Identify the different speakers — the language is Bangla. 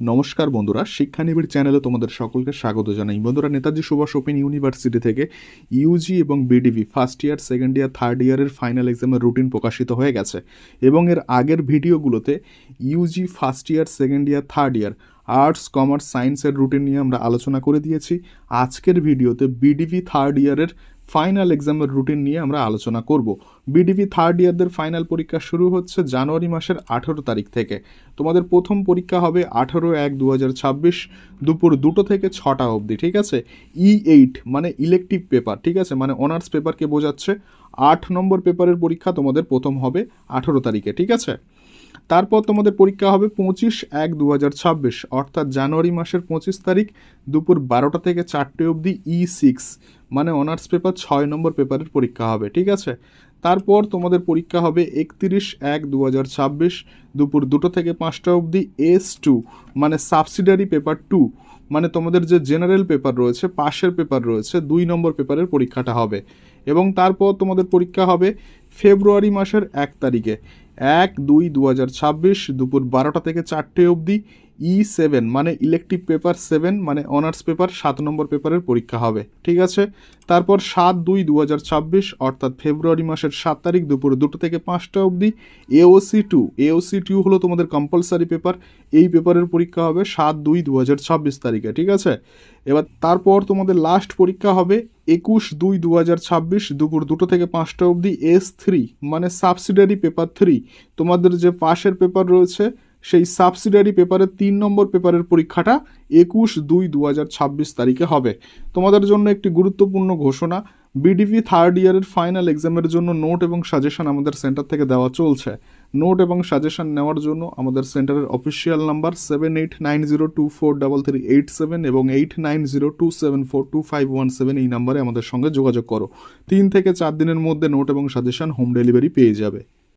Speaker 1: নমস্কার বন্ধুরা, শিক্ষানিবিড় চ্যানেলে তোমাদের সকলকে স্বাগত জানাই। বন্ধুরা, নেতাজি সুভাষ ওপেন ইউনিভার্সিটি থেকে ইউজি এবং BDP first year, second year, third ইয়ারের ফাইনাল এক্সামের রুটিন প্রকাশিত হয়ে গেছে এবং এর আগের ভিডিওগুলোতে UG first year, second year, third year arts, commerce, সায়েন্সের রুটিন নিয়ে আমরা আলোচনা করে দিয়েছি। আজকের ভিডিওতে বিডিভি থার্ড ইয়ারের ফাইনাল এক্সামের রুটিন নিয়ে আমরা আলোচনা করব। বিডিভি থার্ড ইয়ারদের ফাইনাল পরীক্ষা শুরু হচ্ছে জানুয়ারি মাসের 18 তারিখ থেকে। তোমাদের প্রথম পরীক্ষা হবে 18/1/2026 দুপুর 2টো থেকে 6টা অবধি, ঠিক আছে। E8 মানে ইলেকটিভ পেপার, ঠিক আছে, মানে অনার্স পেপারকে বোঝাচ্ছে। 8 নম্বর পেপারের পরীক্ষা তোমাদের প্রথম হবে 18 তারিখে, ঠিক আছে। তারপর তোমাদের পরীক্ষা হবে 25/1/2026 অর্থাৎ জানুয়ারি মাসের 25 তারিখ দুপুর 12টা থেকে 4টে অবধি E6 মানে অনার্স পেপার 6 নম্বর পেপারের পরীক্ষা হবে, ঠিক আছে। তারপর তোমাদের পরীক্ষা হবে 31/1/2026 দুপুর 2টো থেকে 5টা অবধি S2 মানে সাবসিডারি পেপার 2 মানে তোমাদের যে জেনারেল পেপার রয়েছে, পাশের পেপার রয়েছে, 2 নম্বর পেপারের পরীক্ষাটা হবে। এবং তারপর তোমাদের পরীক্ষা হবে ফেব্রুয়ারি মাসের 1 তারিখে 1/2/2026 দুপুর 12টা থেকে 4টে অবধি E7 মানে ইলেকটিভ পেপার 7 মানে অনার্স পেপার 7 নম্বর পেপারের পরীক্ষা হবে, ঠিক আছে। তারপর 7/2/2026 অর্থাৎ ফেব্রুয়ারি মাসের 7 তারিখ দুপুর 2টো থেকে 5টা অবধি AOC2 হলো তোমাদের কম্পালসারি পেপার। এই পেপারের পরীক্ষা হবে 7/2/2026 তারিখে, ঠিক আছে। এবার তারপর তোমাদের লাস্ট পরীক্ষা হবে 21/2/2026 দুপুর 2টো থেকে 5টা অবধি S3 মানে সাবসিডারি পেপার 3 তোমাদের যে পাশের পেপার রয়েছে সেই সাবসিডারি পেপারের 3 নম্বর পেপারের পরীক্ষাটা 21/2/2026 তারিখে হবে। তোমাদের জন্য একটি গুরুত্বপূর্ণ ঘোষণা, বিডিভি থার্ড ইয়ারের ফাইনাল এক্সামের জন্য নোট এবং সাজেশন আমাদের সেন্টার থেকে দেওয়া চলছে। নোট এবং সাজেশন নেওয়ার জন্য আমাদের সেন্টারের অফিসিয়াল নাম্বার 7890243387 এবং 8902742517 এই নাম্বারে আমাদের সঙ্গে যোগাযোগ করো। 3 থেকে 4 দিনের মধ্যে নোট এবং সাজেশন হোম ডেলিভারি পেয়ে যাবে।